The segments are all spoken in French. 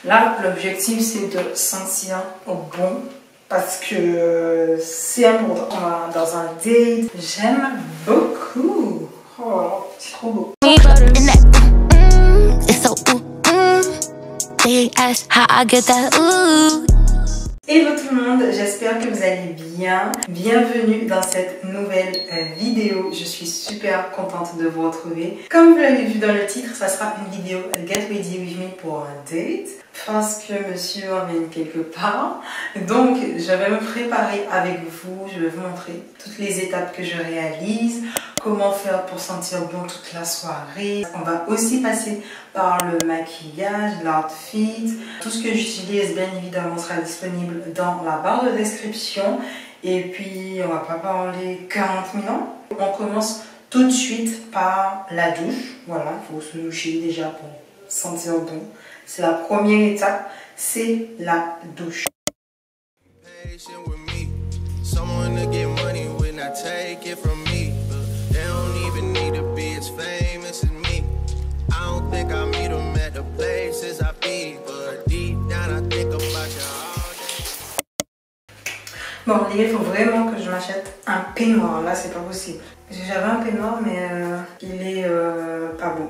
Là, l'objectif, c'est de sentir bon parce que c'est important. On va dans un date. J'aime beaucoup. Oh, c'est trop beau. Hello tout le monde, j'espère que vous allez bien. Bienvenue dans cette nouvelle vidéo. Je suis super contente de vous retrouver. Comme vous l'avez vu dans le titre, ça sera une vidéo Get Ready With Me pour un date. Parce que monsieur emmène quelque part. Donc je vais me préparer avec vous. Je vais vous montrer toutes les étapes que je réalise. Comment faire pour sentir bon toute la soirée. On va aussi passer par le maquillage, l'outfit. Tout ce que j'utilise, bien évidemment, sera disponible dans la barre de description. Et puis, on va pas parler 40 000 ans. On commence tout de suite par la douche. Voilà, il faut se doucher déjà pour sentir bon. C'est la première étape, c'est la douche. Bon, il faut vraiment que je m'achète un peignoir. Là, c'est pas possible. J'avais un peignoir, mais il est pas bon.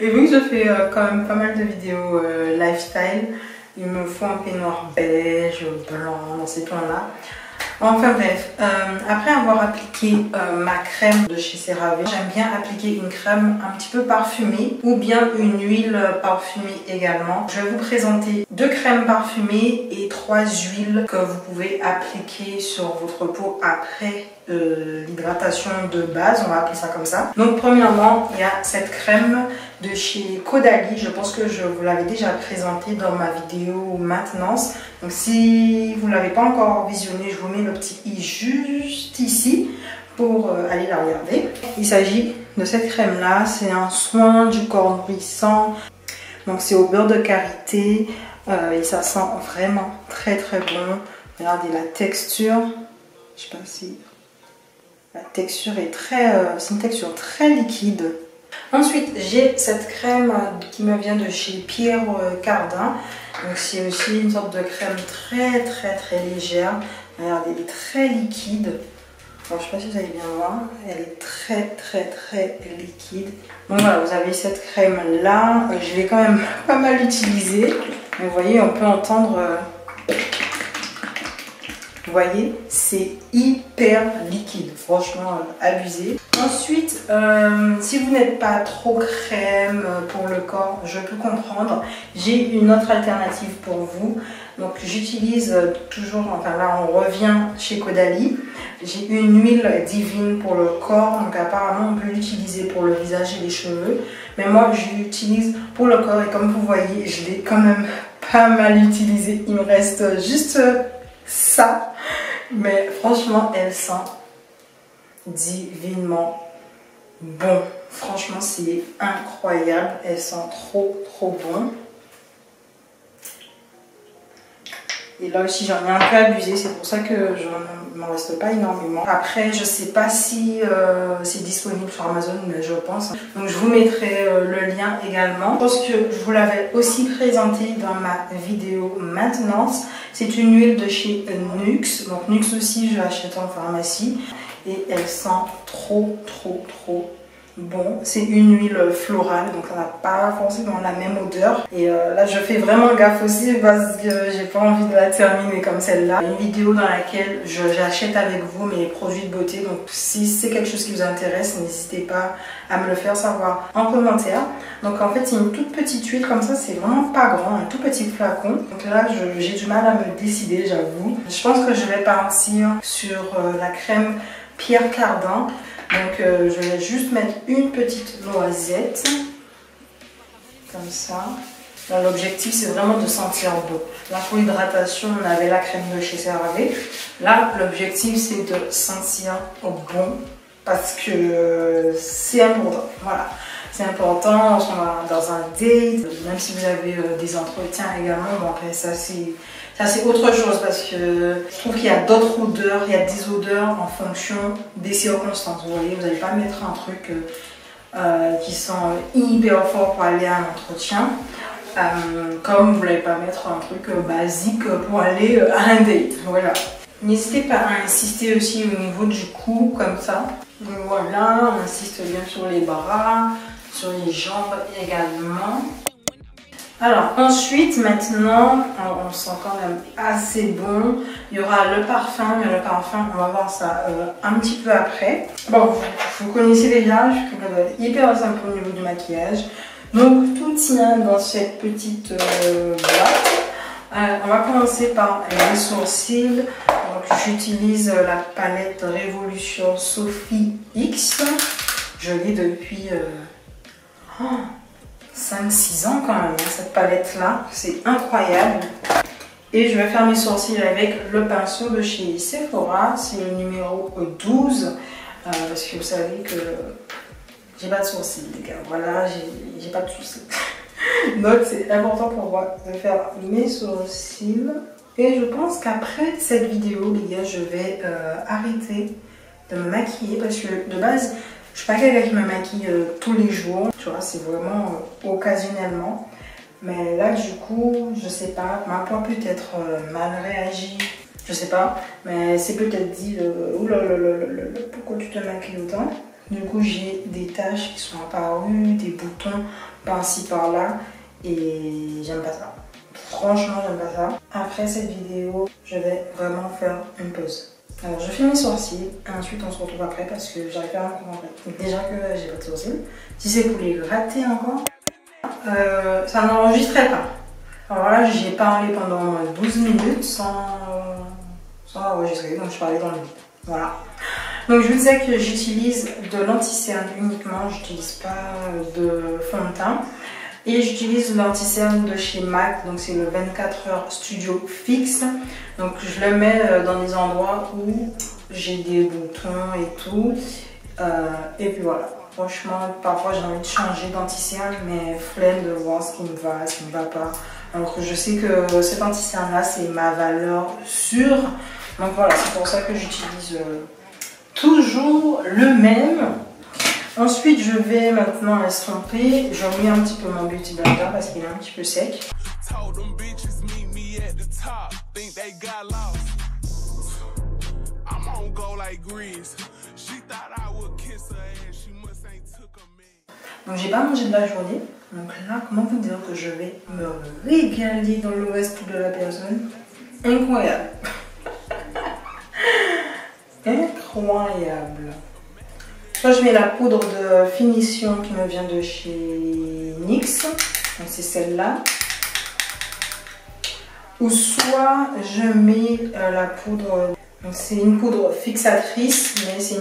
Et vu que je fais quand même pas mal de vidéos lifestyle, il me faut un peignoir beige, blanc, dans ces tons-là. Enfin bref, après avoir appliqué ma crème de chez CeraVe, j'aime bien appliquer une crème un petit peu parfumée ou bien une huile parfumée également. Je vais vous présenter 2 crèmes parfumées et 3 huiles que vous pouvez appliquer sur votre peau après l'hydratation de base, on va appeler ça comme ça. Donc premièrement, il y a cette crème de chez Caudalie. Je pense que je vous l'avais déjà présentée dans ma vidéo maintenance. Donc si vous ne l'avez pas encore visionnée, je vous mets le petit i juste ici pour aller la regarder. Il s'agit de cette crème là, c'est un soin du corps nourrissant. Donc c'est au beurre de karité et ça sent vraiment très très bon. Regardez la texture, je sais pas si la texture est c'est une texture très liquide. Ensuite, j'ai cette crème qui me vient de chez Pierre Cardin. Donc c'est aussi une sorte de crème très très très légère. Regardez, elle est très liquide. Alors, je ne sais pas si vous allez bien voir. Elle est très très très liquide. Donc voilà, vous avez cette crème là. Je l'ai quand même pas mal utilisée. Vous voyez, on peut entendre... Vous voyez, c'est hyper liquide, franchement abusé. Ensuite, si vous n'êtes pas trop crème pour le corps, je peux comprendre. J'ai une autre alternative pour vous. Donc j'utilise toujours, enfin là on revient chez Caudalie. J'ai une huile divine pour le corps, donc apparemment on peut l'utiliser pour le visage et les cheveux. Mais moi je l'utilise pour le corps et comme vous voyez, je l'ai quand même pas mal utilisé. Il me reste juste... ça, mais franchement elle sent divinement bon. Franchement c'est incroyable, elle sent trop bon. Et là aussi j'en ai un peu abusé, c'est pour ça que je m'en reste pas énormément. Après je sais pas si c'est disponible sur Amazon, mais je pense. Donc je vous mettrai le lien également. Je pense que je vous l'avais aussi présenté dans ma vidéo maintenance. C'est une huile de chez Nuxe. Donc Nuxe aussi je l'achète en pharmacie. Et elle sent trop bon. C'est une huile florale, donc ça n'a pas forcément la même odeur. Et là je fais vraiment gaffe aussi parce que j'ai pas envie de la terminer comme celle-là. Une vidéo dans laquelle j'achète avec vous mes produits de beauté. Donc si c'est quelque chose qui vous intéresse, n'hésitez pas à me le faire savoir en commentaire. Donc en fait c'est une toute petite huile comme ça, c'est vraiment pas grand, un tout petit flacon. Donc là j'ai du mal à me décider, j'avoue. Je pense que je vais partir sur la crème Pierre Cardin. Donc je vais juste mettre une petite noisette, comme ça. L'objectif c'est vraiment de sentir bon. Là pour l'hydratation on avait la crème de chez CeraVe. Là l'objectif c'est de sentir bon parce que c'est important. Voilà, c'est important, on va dans un date, même si vous avez des entretiens également. Bon après ça c'est autre chose parce que je trouve qu'il y a d'autres odeurs, il y a des odeurs en fonction des circonstances. Vous voyez, vous n'allez pas mettre un truc qui sent hyper fort pour aller à un entretien. comme vous voulez pas mettre un truc basique pour aller à un date. Voilà. N'hésitez pas à insister aussi au niveau du cou, comme ça. Donc voilà, on insiste bien sur les bras, sur les jambes également. Alors ensuite, maintenant, on sent quand même assez bon. Il y aura le parfum, mais le parfum, on va voir ça un petit peu après. Bon, vous connaissez déjà, je suis quelqu'un de hyper simple au niveau du maquillage. Donc tout tient dans cette petite boîte. On va commencer par les sourcils. J'utilise la palette Révolution Sophie X. Je l'ai depuis 5-6 ans quand même, cette palette là, c'est incroyable. Et je vais faire mes sourcils avec le pinceau de chez Sephora, c'est le numéro 12, parce que vous savez que j'ai pas de sourcils les gars, voilà, j'ai pas de sourcils. Donc c'est important pour moi de faire mes sourcils. Et je pense qu'après cette vidéo les gars, je vais arrêter de me maquiller, parce que de base, je suis pas quelqu'un qui me maquille tous les jours, tu vois, c'est vraiment occasionnellement. Mais là, du coup, je sais pas, ma peau peut-être mal réagi, je sais pas. Mais c'est peut-être dit, oulalalala, pourquoi tu te maquilles autant? Du coup, j'ai des taches qui sont apparues, des boutons par-ci par-là, et j'aime pas ça. Franchement, j'aime pas ça. Après cette vidéo, je vais vraiment faire une pause. Alors je fais mes sourcils et ensuite on se retrouve après parce que j'arrive pas à me concentrer. Donc déjà que j'ai pas de sourcils. Si c'est pour les gratter encore, ça n'enregistrait pas. Alors là j'ai parlé pendant 12 minutes sans enregistrer, donc je parlais dans le vide. Voilà. Donc je vous disais que j'utilise de l'anti-cerne uniquement, j'utilise pas de fond de teint. Et j'utilise l'anti-cerne de chez MAC, donc c'est le 24 heures Studio Fix. Donc je le mets dans des endroits où j'ai des boutons et tout. Et puis voilà, franchement, parfois j'ai envie de changer d'anti-cerne, mais flemme de voir ce qui me va, ce qui ne va pas. Alors que je sais que cet anti-cerne là, c'est ma valeur sûre. Donc voilà, c'est pour ça que j'utilise toujours le même. Ensuite, je vais maintenant estomper. Je remets un petit peu mon Beauty Blender parce qu'il est un petit peu sec. Donc, j'ai pas mangé de la journée. Donc là, comment vous dire que je vais me régaler dans le reste de la personne? Incroyable. Incroyable. Soit je mets la poudre de finition qui me vient de chez NYX, donc c'est celle-là. Ou soit je mets la poudre, c'est une poudre fixatrice, mais c'est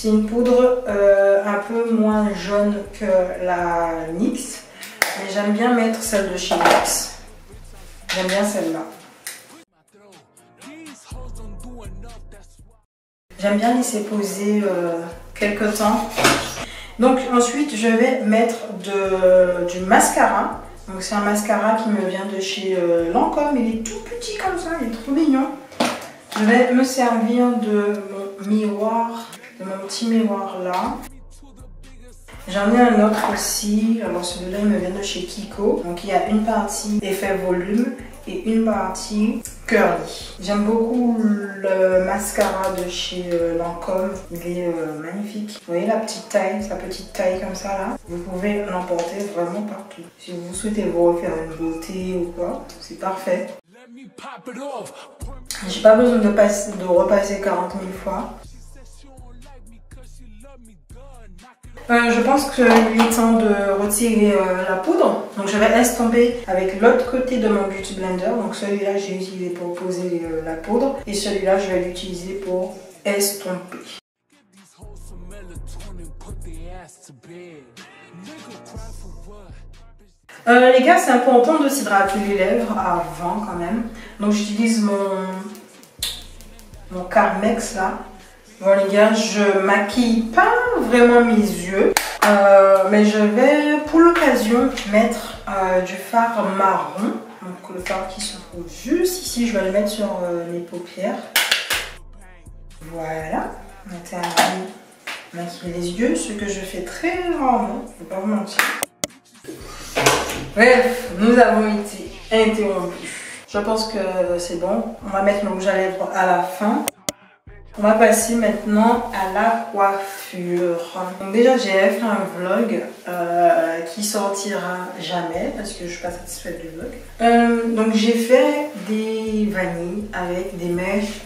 une poudre un peu moins jaune que la NYX. Mais j'aime bien mettre celle de chez NYX. J'aime bien celle-là. J'aime bien laisser poser quelques temps. Donc ensuite je vais mettre du mascara. Donc c'est un mascara qui me vient de chez Lancôme. Il est tout petit comme ça, il est trop mignon. Je vais me servir de mon miroir, de mon petit miroir là. J'en ai un autre aussi. Alors celui-là il me vient de chez Kiko. Donc il y a une partie effet volume et une partie curly. J'aime beaucoup le mascara de chez Lancôme. Il est magnifique. Vous voyez la petite taille, sa petite taille comme ça là. Vous pouvez l'emporter vraiment partout. Si vous souhaitez vous refaire une beauté ou quoi, c'est parfait. J'ai pas besoin de repasser 40 000 fois. Je pense qu'il est temps de retirer la poudre. Donc je vais estomper avec l'autre côté de mon Beauty Blender. Donc celui-là j'ai utilisé pour poser la poudre. Et celui-là je vais l'utiliser pour estomper. Les gars, c'est important de s'hydrater les lèvres avant quand même. Donc j'utilise mon Carmex là. Bon les gars, je maquille pas vraiment mes yeux, mais je vais pour l'occasion mettre du fard marron. Donc le fard qui se trouve juste ici, je vais le mettre sur les paupières. Voilà, on a terminé de maquiller les yeux, ce que je fais très rarement, je ne vais pas vous mentir. Bref, nous avons été interrompus. Je pense que c'est bon. On va mettre le rouge à lèvres à la fin. On va passer maintenant à la coiffure. Donc déjà, j'ai fait un vlog qui sortira jamais parce que je suis pas satisfaite du vlog. Donc j'ai fait des vanilles avec des mèches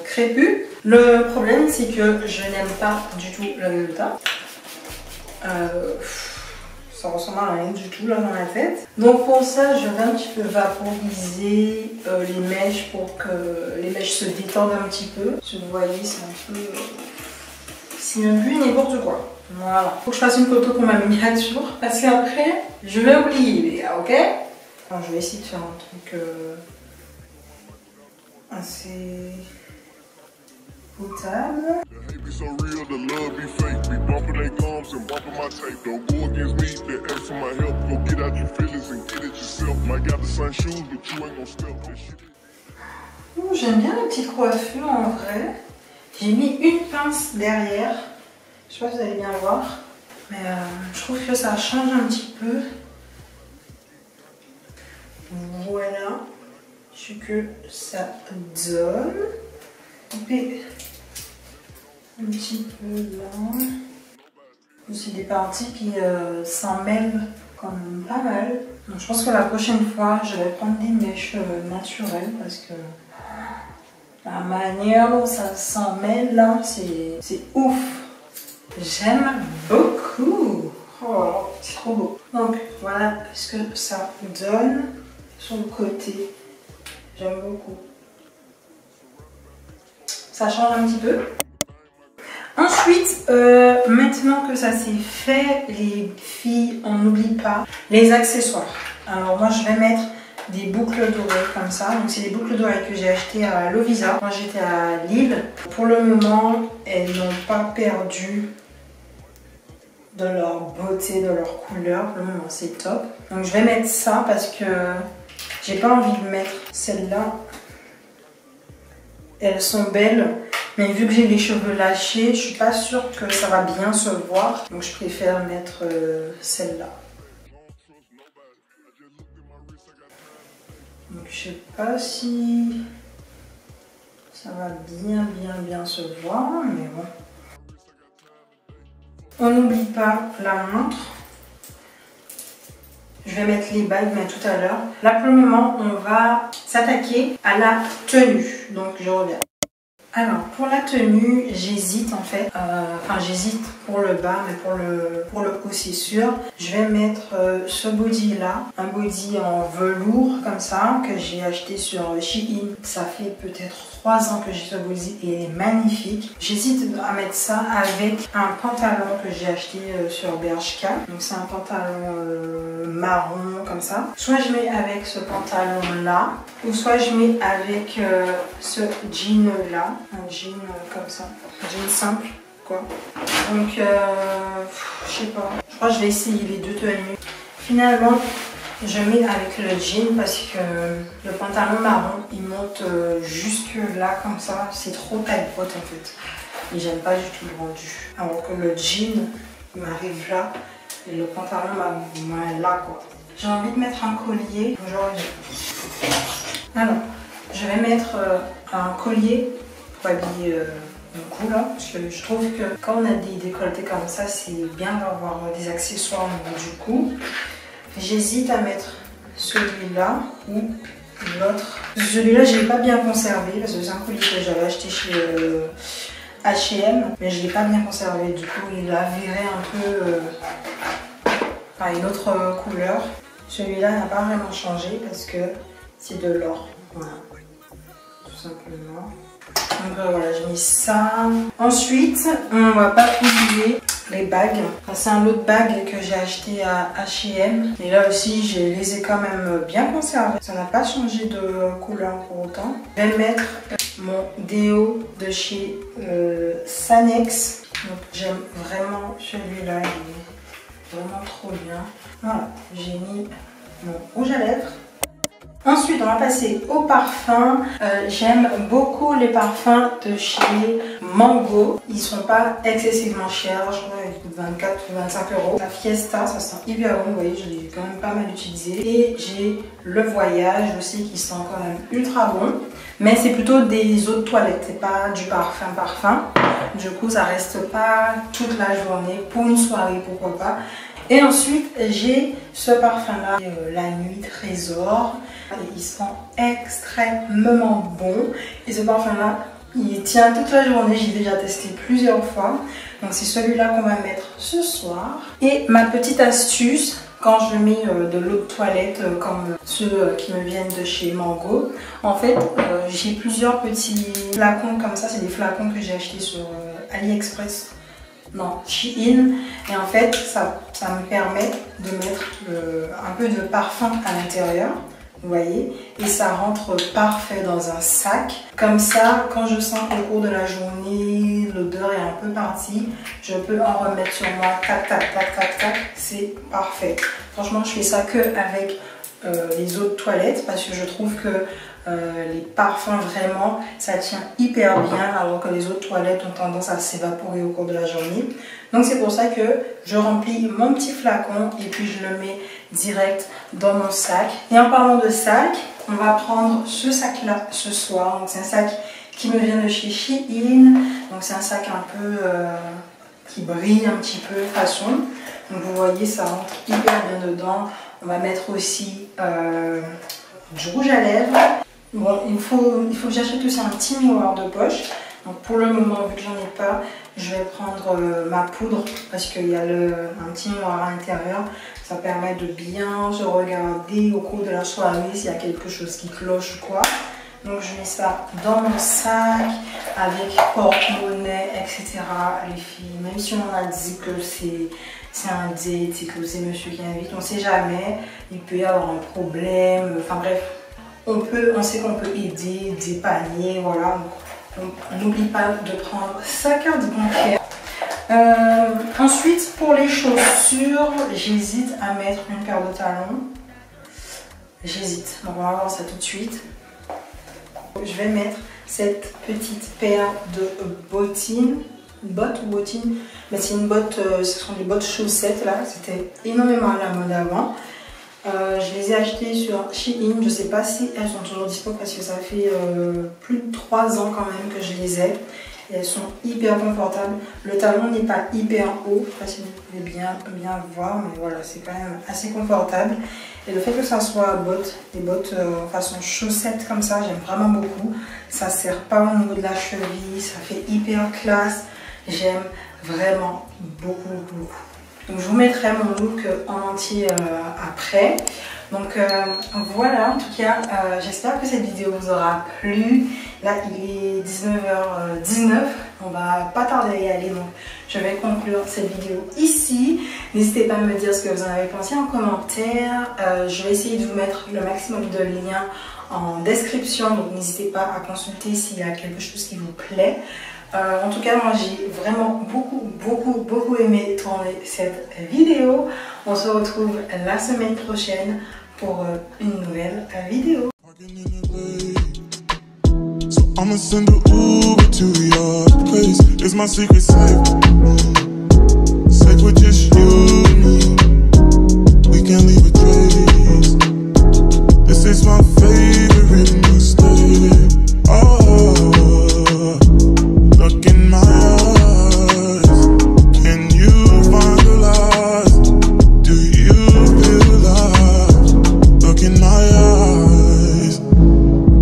crépues. Le problème, c'est que je n'aime pas du tout le résultat. Ça ressemble à rien du tout là dans la tête. Donc pour ça, je vais un petit peu vaporiser les mèches pour que les mèches se détendent un petit peu. Si vous voyez, c'est un peu... c'est même plus n'importe quoi. Voilà. Faut que je fasse une photo pour ma miniature parce qu'après, je vais oublier les gars, ok? Enfin, je vais essayer de faire un truc assez potable. So real, the love be fake. Be bumping their gums and bumping my tape. Don't go against me, they ask for my help. Go get out your feelings and get it yourself. Might got the same shoes, but you ain't gon' step this shit. J'aime bien la petite coiffure en vrai. J'ai mis une pince derrière. Je sais pas si vous allez bien voir. Mais je trouve que ça change un petit peu. Voilà. Ce que ça donne. Couper un petit peu là. Aussi des parties qui s'en mêlent quand même pas mal. Donc, je pense que la prochaine fois, je vais prendre des mèches naturelles parce que la manière dont ça s'en mêle là, c'est ouf. J'aime beaucoup. Oh, c'est trop beau. Donc voilà ce que ça donne sur le côté. J'aime beaucoup. Ça change un petit peu. Ensuite, maintenant que ça c'est fait, les filles, on n'oublie pas les accessoires. Alors moi je vais mettre des boucles d'oreilles comme ça. Donc c'est des boucles d'oreilles que j'ai achetées à Lovisa quand j'étais à Lille. Pour le moment, elles n'ont pas perdu de leur beauté, de leur couleur. Pour le moment c'est top. Donc je vais mettre ça parce que j'ai pas envie de mettre celles-là. Elles sont belles. Mais vu que j'ai les cheveux lâchés, je suis pas sûre que ça va bien se voir. Donc je préfère mettre celle-là. Donc je sais pas si ça va bien se voir, mais bon. On n'oublie pas la montre. Je vais mettre les bagues, mais tout à l'heure. Là pour le moment, on va s'attaquer à la tenue. Donc je reviens. Alors pour la tenue, j'hésite en fait, j'hésite pour le bas, mais pour le haut c'est sûr. Je vais mettre ce body là, un body en velours comme ça, que j'ai acheté sur Shein. Ça fait peut-être 3 ans que j'ai ce body et il est magnifique. J'hésite à mettre ça avec un pantalon que j'ai acheté sur Bershka. Donc c'est un pantalon marron comme ça. Soit je mets avec ce pantalon là, ou soit je mets avec ce jean là. Un jean comme ça, un jean simple quoi. Donc je sais pas, je crois que je vais essayer les deux tenues. Finalement je mets avec le jean parce que le pantalon marron il monte jusque là comme ça, c'est trop taille haute en fait et j'aime pas du tout le rendu, alors que le jean il m'arrive là et le pantalon m'arrive là quoi. J'ai envie de mettre un collier aujourd'hui. Alors je vais mettre un collier pour habiller mon cou là, parce que je trouve que quand on a des décolletés comme ça, c'est bien d'avoir des accessoires au niveau du cou. J'hésite à mettre celui-là ou l'autre. Celui-là, je l'ai pas bien conservé parce que c'est un collier que j'avais acheté chez H&M, mais je l'ai pas bien conservé. Du coup, il a viré un peu une autre couleur. Celui-là n'a pas vraiment changé parce que c'est de l'or. Voilà, tout simplement. Donc voilà, j'ai mis ça. Ensuite, on va pas oublier les bagues. Enfin, c'est un autre bague que j'ai acheté à H&M. Et là aussi, je les ai quand même bien conservés. Ça n'a pas changé de couleur pour autant. Je vais mettre mon déo de chez Sanex. Donc j'aime vraiment celui-là. Il est vraiment trop bien. Voilà, j'ai mis mon rouge à lèvres. Ensuite, on va passer aux parfums. J'aime beaucoup les parfums de chez Mango. Ils sont pas excessivement chers, je crois qu'ils coûtent 24 ou 25 euros. La Fiesta, ça sent hyper bon, vous voyez, je l'ai quand même pas mal utilisé. Et j'ai le Voyage aussi qui sent quand même ultra bon. Mais c'est plutôt des eaux de toilette, c'est pas du parfum. Du coup, ça reste pas toute la journée. Pour une soirée, pourquoi pas. Et ensuite, j'ai ce parfum-là, La Nuit Trésor. Et il sent extrêmement bon. Et ce parfum-là, il tient toute la journée. J'ai déjà testé plusieurs fois. Donc, c'est celui-là qu'on va mettre ce soir. Et ma petite astuce, quand je mets de l'eau de toilette comme ceux qui me viennent de chez Mango, en fait, j'ai plusieurs petits flacons comme ça. C'est des flacons que j'ai achetés sur AliExpress. Non, Shein. Et en fait, ça me permet de mettre un peu de parfum à l'intérieur. Vous voyez, et ça rentre parfait dans un sac. Comme ça, quand je sens qu'au cours de la journée, l'odeur est un peu partie, je peux en remettre sur moi. Tac, tac, tac, tac, tac. C'est parfait. Franchement, je fais ça que avec les eaux de toilette parce que je trouve que les parfums, vraiment, ça tient hyper bien alors que les eaux de toilette ont tendance à s'évaporer au cours de la journée. Donc c'est pour ça que je remplis mon petit flacon et puis je le mets direct dans mon sac. Et en parlant de sac, on va prendre ce sac là ce soir. Donc c'est un sac qui me vient de chez Shein. Donc c'est un sac un peu qui brille un petit peu façon. Donc vous voyez, ça rentre hyper bien dedans. On va mettre aussi du rouge à lèvres. Bon, il faut que j'achète aussi un petit miroir de poche. Donc pour le moment, vu que j'en ai pas, je vais prendre ma poudre parce qu'il y a un petit miroir à l'intérieur. Ça permet de bien se regarder au cours de la soirée s'il y a quelque chose qui cloche ou quoi. Donc je mets ça dans mon sac avec porte-monnaie, etc. Les filles, même si on a dit que c'est un date et que c'est monsieur qui invite, on ne sait jamais. Il peut y avoir un problème. Enfin bref, on sait qu'on peut aider, dépanner, voilà. Donc n'oublie pas de prendre sa carte bancaire. Ensuite, pour les chaussures, j'hésite à mettre une paire de talons. J'hésite, donc on va voir ça tout de suite. Je vais mettre cette petite paire de bottines. Bottes ou bottines? Mais c'est une botte, ce sont des bottes chaussettes là. C'était énormément à la mode avant. Je les ai achetées sur Shein. Je ne sais pas si elles sont toujours dispo parce que ça fait plus de 3 ans quand même que je les ai. Et elles sont hyper confortables. Le talon n'est pas hyper haut. Je ne sais pas si vous pouvez bien voir, mais voilà, c'est quand même assez confortable. Et le fait que ça soit des bottes façon chaussettes comme ça, j'aime vraiment beaucoup. Ça ne serre pas au niveau de la cheville, ça fait hyper classe. J'aime vraiment beaucoup. Donc je vous mettrai mon look en entier après. Donc voilà, en tout cas, j'espère que cette vidéo vous aura plu. Là, il est 19h19. On va pas tarder à y aller. Donc je vais conclure cette vidéo ici. N'hésitez pas à me dire ce que vous en avez pensé en commentaire. Je vais essayer de vous mettre le maximum de liens en description. Donc n'hésitez pas à consulter s'il y a quelque chose qui vous plaît. En tout cas, moi j'ai vraiment beaucoup aimé tourner cette vidéo. On se retrouve la semaine prochaine pour une nouvelle vidéo. So I'ma send a Uber to your place. It's my secret safe. Safe with just you and me. We can't leave a trace. This is my favorite mistake. Oh. Look in my eyes. Can you find the lies? Do you feel alive? Look in my eyes.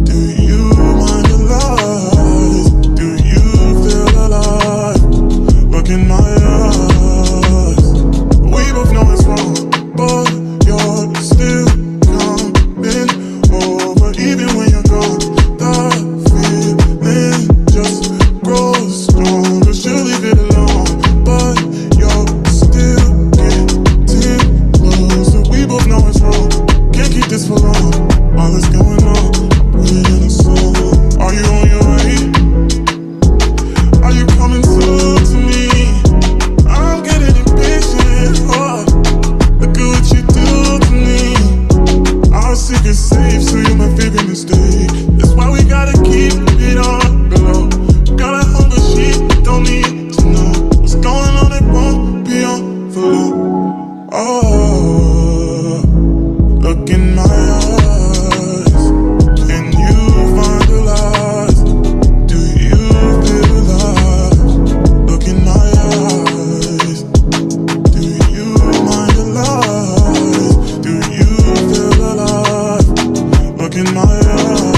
Do you mind the lies? Do you feel alive? Look in my eyes. We both know it's wrong, but you're ailleurs.